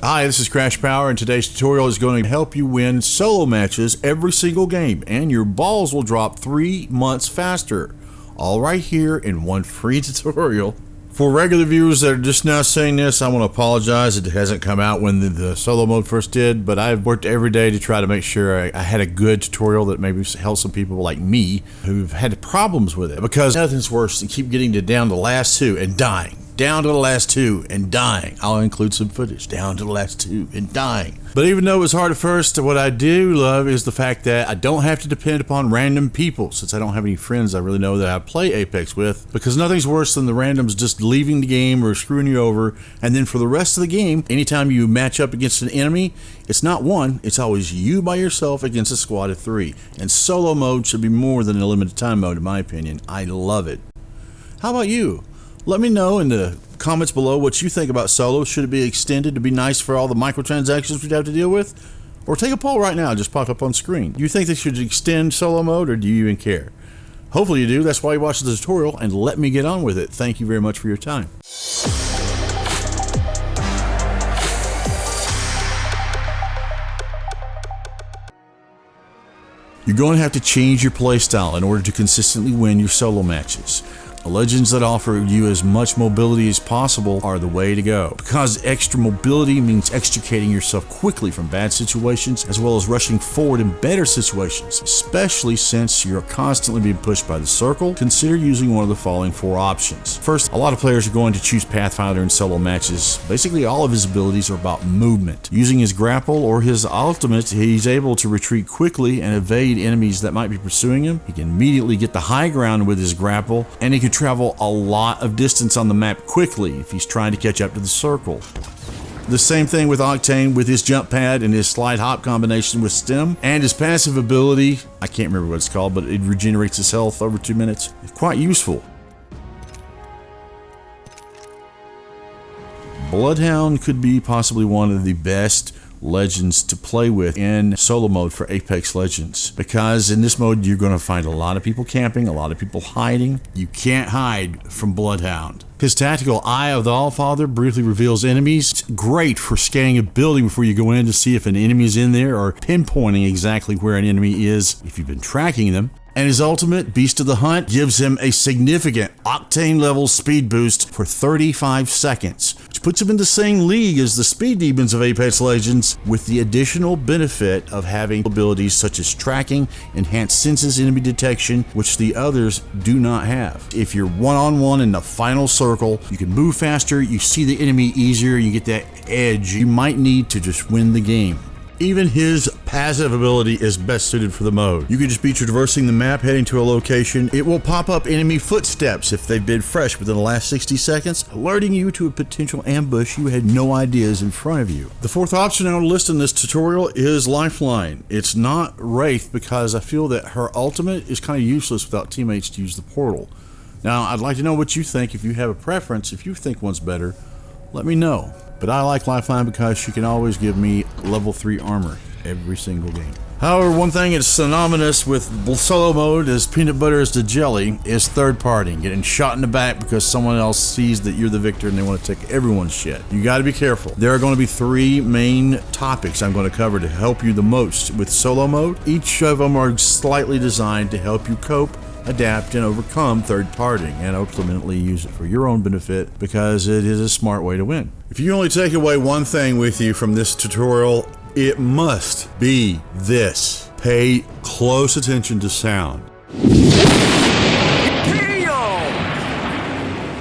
Hi, this is CrashPower, and today's tutorial is going to help you win solo matches every single game, and your balls will drop 3 months faster. All right here in one free tutorial. For regular viewers that are just now seeing this, I want to apologize. It hasn't come out when the solo mode first did, but I've worked every day to try to make sure I had a good tutorial that maybe helps some people like me who've had problems with it. Because nothing's worse than keep getting down to the last 2 and dying. Down to the last 2 and dying. I'll include some footage. Down to the last 2 and dying. But even though it was hard at first, what I do love is the fact that I don't have to depend upon random people, since I don't have any friends I really know that I play Apex with, because nothing's worse than the randoms just leaving the game or screwing you over, and then for the rest of the game, anytime you match up against an enemy, it's not one, it's always you by yourself against a squad of 3. And solo mode should be more than a limited time mode in my opinion. I love it. How about you? Let me know in the comments below what you think about solo. Should it be extended to be nice for all the microtransactions we'd have to deal with? Or take a poll right now, just pop up on screen. Do you think they should extend solo mode, or do you even care? Hopefully you do. That's why you watch the tutorial, and let me get on with it. Thank you very much for your time. You're going to have to change your playstyle in order to consistently win your solo matches. The legends that offer you as much mobility as possible are the way to go, because extra mobility means extricating yourself quickly from bad situations as well as rushing forward in better situations. Especially since you're constantly being pushed by the circle, consider using one of the following 4 options. First, a lot of players are going to choose Pathfinder in solo matches. Basically all of his abilities are about movement. Using his grapple or his ultimate, he's able to retreat quickly and evade enemies that might be pursuing him. He can immediately get the high ground with his grapple, and he can travel a lot of distance on the map quickly if he's trying to catch up to the circle. The same thing with Octane with his jump pad and his slide hop combination with stem, and his passive ability, I can't remember what it's called, but it regenerates his health over 2 minutes. It's quite useful. Bloodhound could be possibly one of the best legends to play with in solo mode for Apex Legends, because in this mode you're going to find a lot of people camping, a lot of people hiding. You can't hide from Bloodhound. His tactical Eye of the Allfather briefly reveals enemies. It's great for scanning a building before you go in to see if an enemy is in there, or pinpointing exactly where an enemy is if you've been tracking them. And his ultimate, Beast of the Hunt, gives him a significant Octane level speed boost for 35 seconds, which puts him in the same league as the speed demons of Apex Legends, with the additional benefit of having abilities such as tracking, enhanced senses enemy detection, which the others do not have. If you're one-on-one in the final circle, you can move faster, you see the enemy easier, you get that edge you might need to just win the game. Even his passive ability is best suited for the mode. You could just be traversing the map, heading to a location. It will pop up enemy footsteps if they've been fresh within the last 60 seconds, alerting you to a potential ambush you had no idea is in front of you. The 4th option on the list in this tutorial is Lifeline. It's not Wraith, because I feel that her ultimate is kind of useless without teammates to use the portal. Now, I'd like to know what you think. If you have a preference, if you think one's better, let me know. But I like Lifeline because she can always give me level 3 armor every single game. However, one thing that's synonymous with solo mode as peanut butter is to jelly is third party, getting shot in the back because someone else sees that you're the victor and they want to take everyone's shit. You got to be careful. There are going to be 3 main topics I'm going to cover to help you the most with solo mode. Each of them are slightly designed to help you cope, adapt, and overcome third partying, and ultimately use it for your own benefit, because it is a smart way to win. If you only take away one thing with you from this tutorial, it must be this: pay close attention to sound.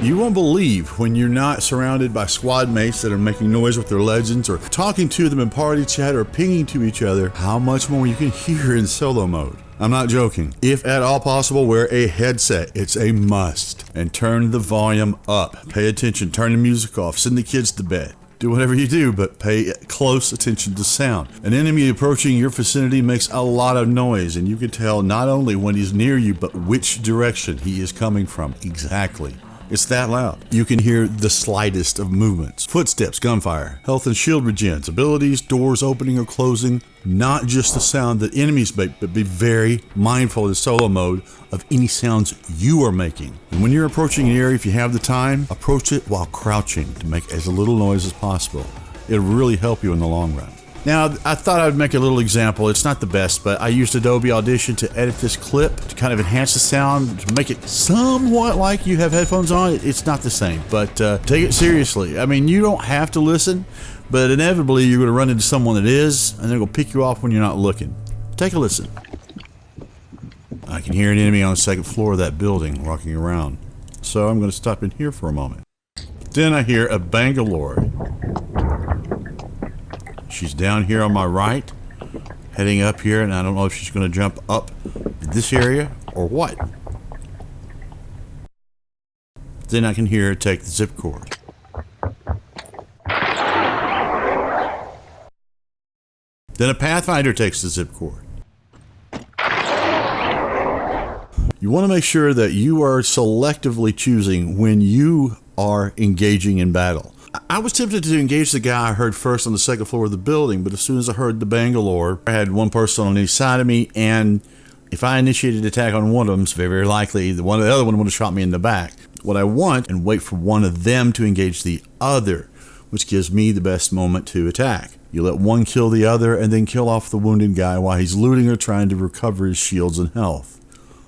You won't believe, when you're not surrounded by squad mates that are making noise with their legends, or talking to them in party chat, or pinging to each other, how much more you can hear in solo mode. I'm not joking. If at all possible, wear a headset. It's a must. And turn the volume up. Pay attention. Turn the music off. Send the kids to bed. Do whatever you do, but pay close attention to sound. An enemy approaching your vicinity makes a lot of noise, and you can tell not only when he's near you, but which direction he is coming from exactly. It's that loud. You can hear the slightest of movements. Footsteps, gunfire, health and shield regens, abilities, doors opening or closing. Not just the sound that enemies make, but be very mindful in solo mode of any sounds you are making. And when you're approaching an area, if you have the time, approach it while crouching to make as little noise as possible. It'll really help you in the long run. Now, I thought I would make a little example. It's not the best, but I used Adobe Audition to edit this clip to kind of enhance the sound, to make it somewhat like you have headphones on. It's not the same, but take it seriously. I mean, you don't have to listen, but inevitably you're going to run into someone that is, and they're going to pick you off when you're not looking. Take a listen. I can hear an enemy on the second floor of that building walking around, so I'm going to stop in here for a moment. Then I hear a Bangalore. She's down here on my right, heading up here, and I don't know if she's going to jump up this area or what. Then I can hear her take the zip cord. Then a Pathfinder takes the zip cord. You want to make sure that you are selectively choosing when you are engaging in battle. I was tempted to engage the guy I heard first on the second floor of the building, but as soon as I heard the Bangalore, I had one person on each side of me, and if I initiated an attack on one of them, it's very, very likely the other one would have shot me in the back. What I want, and wait for one of them to engage the other, which gives me the best moment to attack. You let one kill the other, and then kill off the wounded guy while he's looting or trying to recover his shields and health.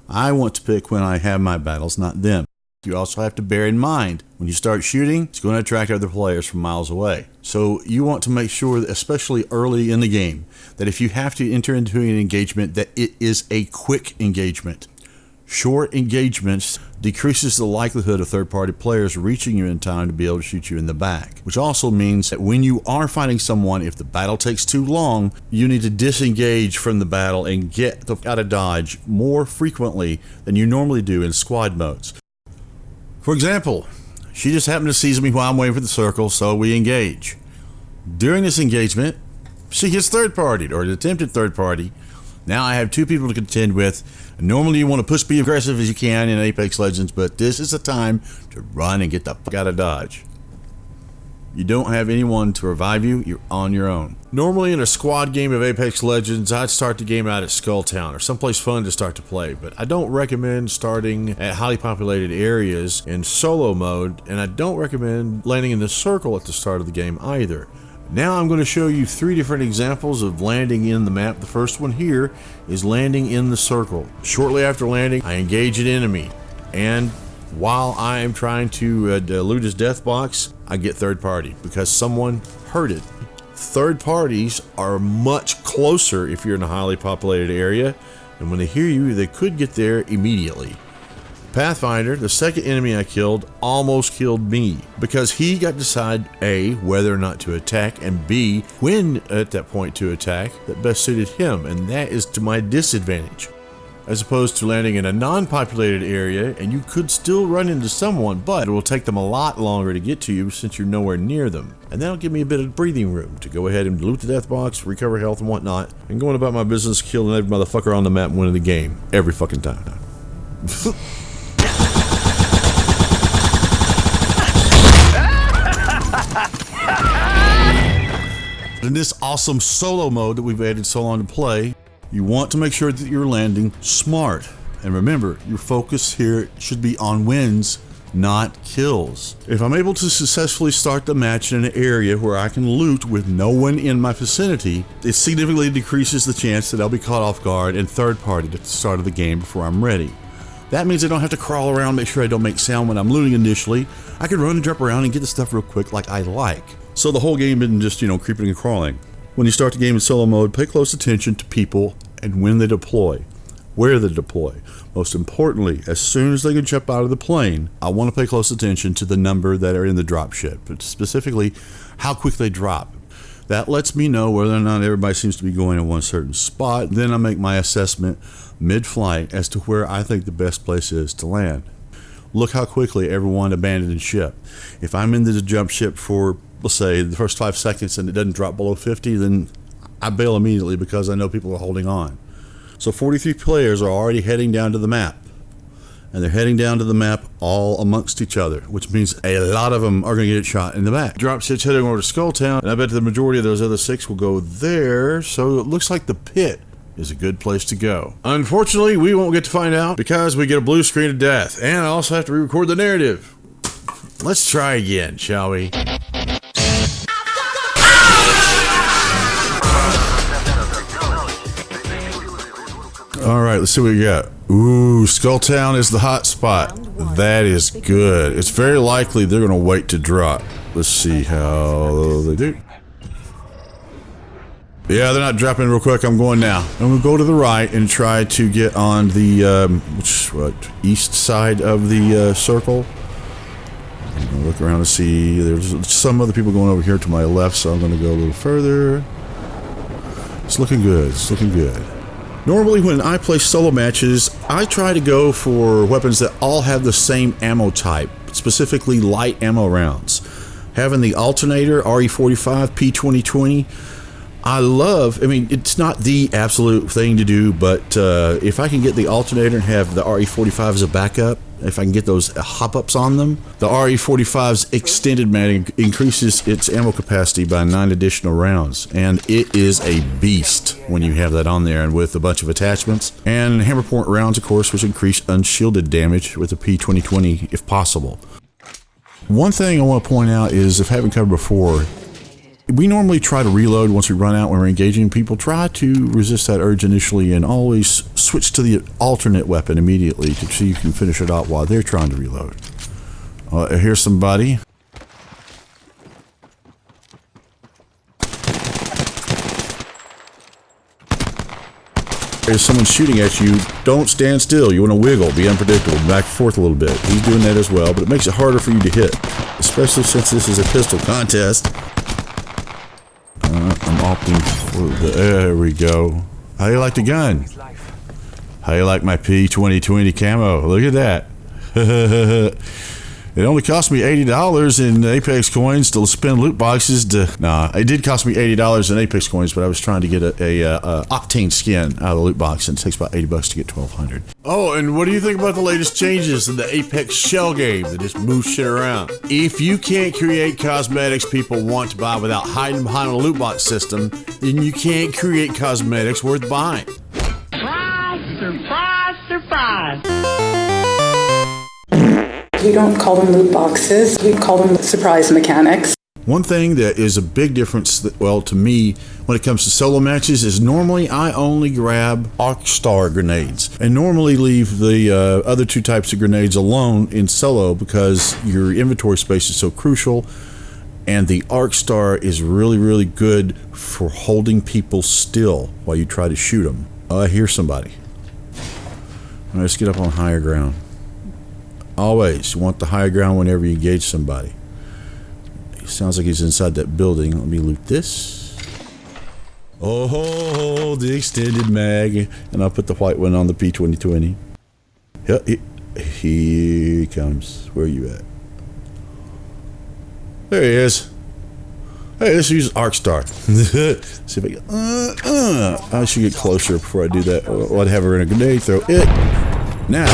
I want to pick when I have my battles, not them. You also have to bear in mind, when you start shooting, it's going to attract other players from miles away. So you want to make sure, that, especially early in the game, that if you have to enter into an engagement, that it is a quick engagement. Short engagements decreases the likelihood of third-party players reaching you in time to be able to shoot you in the back. Which also means that when you are fighting someone, if the battle takes too long, you need to disengage from the battle and get out of dodge more frequently than you normally do in squad modes. For example, she just happened to seize me while I'm waiting for the circle, so we engage. During this engagement, she gets third-partied, or attempted third-party. Now I have two people to contend with. Normally you want to be aggressive as you can in Apex Legends, but this is the time to run and get the fuck out of dodge. You don't have anyone to revive you, you're on your own. Normally in a squad game of Apex Legends, I'd start the game out at Skulltown or someplace fun to start to play, but I don't recommend starting at highly populated areas in solo mode, and I don't recommend landing in the circle at the start of the game either. Now I'm going to show you 3 different examples of landing in the map. The first one here is landing in the circle. Shortly after landing, I engage an enemy, and while I am trying to loot his death box, I get third party because someone heard it. Third parties are much closer if you're in a highly populated area, and when they hear you, they could get there immediately. Pathfinder, the second enemy I killed, almost killed me because he got to decide A, whether or not to attack, and B, when at that point to attack that best suited him, and that is to my disadvantage. As opposed to landing in a non-populated area, and you could still run into someone, but it will take them a lot longer to get to you since you're nowhere near them. And that'll give me a bit of breathing room to go ahead and loot the death box, recover health and whatnot, and going about my business killing every motherfucker on the map and winning the game. Every fucking time. In this awesome solo mode that we've added so long to play, you want to make sure that you're landing smart. And remember, your focus here should be on wins, not kills. If I'm able to successfully start the match in an area where I can loot with no one in my vicinity, it significantly decreases the chance that I'll be caught off guard and third-partied at the start of the game before I'm ready. That means I don't have to crawl around, make sure I don't make sound when I'm looting initially. I can run and jump around and get the stuff real quick like I like. So the whole game isn't just, creeping and crawling. When you start the game in solo mode, pay close attention to people and when they deploy, where they deploy. Most importantly, as soon as they can jump out of the plane, I want to pay close attention to the number that are in the drop ship, but specifically how quick they drop. That lets me know whether or not everybody seems to be going in one certain spot. Then I make my assessment mid-flight as to where I think the best place is to land. Look how quickly everyone abandoned ship. If I'm in the jump ship for, let's say, the first 5 seconds and it doesn't drop below 50, then I bail immediately because I know people are holding on. So 43 players are already heading down to the map. And they're heading down to the map all amongst each other, which means a lot of them are going to get shot in the back. Dropship's heading over to Skulltown, and I bet the majority of those other 6 will go there, so it looks like the pit is a good place to go. Unfortunately, we won't get to find out because we get a blue screen of death, and I also have to re-record the narrative. Let's try again, shall we? right, let's see what we got. Ooh, Skulltown is the hot spot. That is good. It's very likely they're going to wait to drop. Let's see how they do. Yeah, they're not dropping real quick. I'm going now. I'm going to go to the right and try to get on the east side of the circle. I'm going to look around to see. There's some other people going over here to my left, so I'm going to go a little further. It's looking good. It's looking good. Normally when I play solo matches, I try to go for weapons that all have the same ammo type, specifically light ammo rounds. Having the alternator, RE45, P2020, I mean, it's not the absolute thing to do, but if I can get the alternator and have the RE45 as a backup, if I can get those hop-ups on them, the RE45's extended mag increases its ammo capacity by 9 additional rounds, and it is a beast when you have that on there and with a bunch of attachments. And hammer point rounds, of course, which increase unshielded damage with the P2020 if possible. One thing I want to point out is, if I haven't covered before, we normally try to reload once we run out when we're engaging people. Try to resist that urge initially and always switch to the alternate weapon immediately to see you can finish it out while they're trying to reload. Here's somebody. There's someone shooting at you. Don't stand still. You want to wiggle, be unpredictable, back and forth a little bit. He's doing that as well, but it makes it harder for you to hit, especially since this is a pistol contest. I'm opting for the... There we go. How you like the gun? How you like my P2020 camo? Look at that. It only cost me $80 in Apex coins to spin loot boxes to... Nah, it did cost me $80 in Apex coins, but I was trying to get a Octane skin out of the loot box, and it takes about $80 to get 1,200. Oh, and what do you think about the latest changes in the Apex shell game that just moves shit around? If you can't create cosmetics people want to buy without hiding behind a loot box system, then you can't create cosmetics worth buying. Surprise, surprise, surprise. We don't call them loot boxes, we call them surprise mechanics. One thing that is a big difference, well, to me, when it comes to solo matches, is normally I only grab Arc Star grenades and normally leave the other two types of grenades alone in solo because your inventory space is so crucial, and the Arc Star is really, really good for holding people still while you try to shoot them. I hear somebody. All right, let's get up on higher ground. Always, you want the higher ground whenever you engage somebody. It sounds like he's inside that building. Let me loot this. Oh, the extended mag. And I'll put the white one on the P2020. Yep, here he comes. Where are you at? There he is. Hey, let's use Arc Star. See if I get... I should get closer before I do that. I'd have her in a grenade throw. It. Now.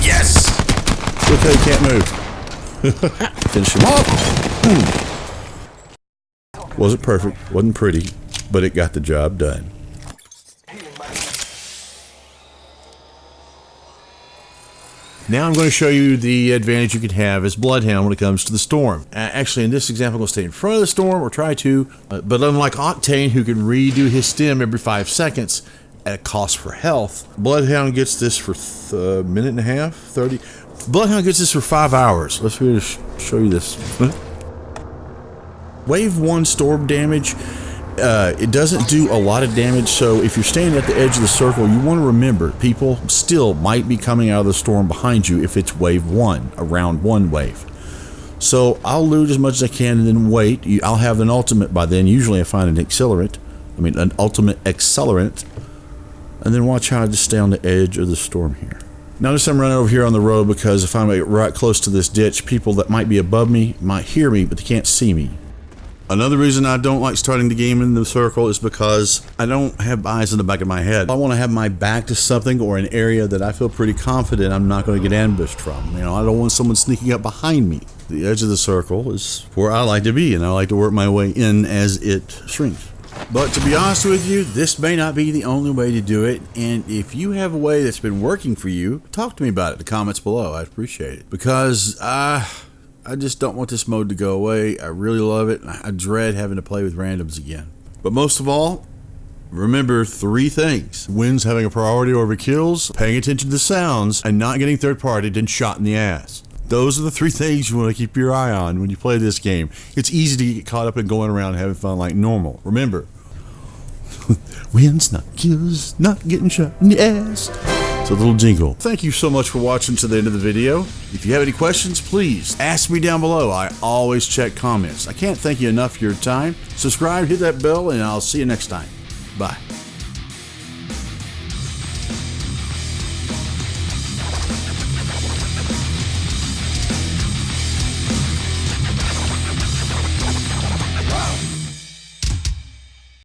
Yes! Look how you can't move. Finish him off. Wasn't perfect, wasn't pretty, but it got the job done. Now I'm going to show you the advantage you can have as Bloodhound when it comes to the Storm. Actually, in this example, I'm going to stay in front of the Storm, or try to, but unlike Octane, who can redo his stim every 5 seconds at a cost for health, Bloodhound gets this for a minute and a half, 30. Bloodhound gets this for 5 hours. Let's show you this. Wave 1 storm damage, it doesn't do a lot of damage, so if you're standing at the edge of the circle, you want to remember, people still might be coming out of the storm behind you if it's wave 1, a round 1 wave. So I'll loot as much as I can and then wait. I'll have an ultimate by then. Usually I find an ultimate accelerant, and then watch how I just stay on the edge of the storm here. Notice I'm running over here on the road because if I'm right close to this ditch, people that might be above me might hear me, but they can't see me. Another reason I don't like starting the game in the circle is because I don't have eyes in the back of my head. I want to have my back to something or an area that I feel pretty confident I'm not going to get ambushed from. You know, I don't want someone sneaking up behind me. The edge of the circle is where I like to be, and I like to work my way in as it shrinks. But to be honest with you, this may not be the only way to do it, and if you have a way that's been working for you, talk to me about it in the comments below. I'd appreciate it, because I just don't want this mode to go away. I really love it, and I dread having to play with randoms again. But most of all, Remember 3 things: wins having a priority over kills, paying attention to sounds, and not getting third-partied and shot in the ass. Those are the 3 things you want to keep your eye on when you play this game. It's easy to get caught up in going around and having fun like normal. Remember, wins, not kills, not getting shot in the ass. It's a little jingle. Thank you so much for watching to the end of the video. If you have any questions, please ask me down below. I always check comments. I can't thank you enough for your time. Subscribe, hit that bell, and I'll see you next time. Bye.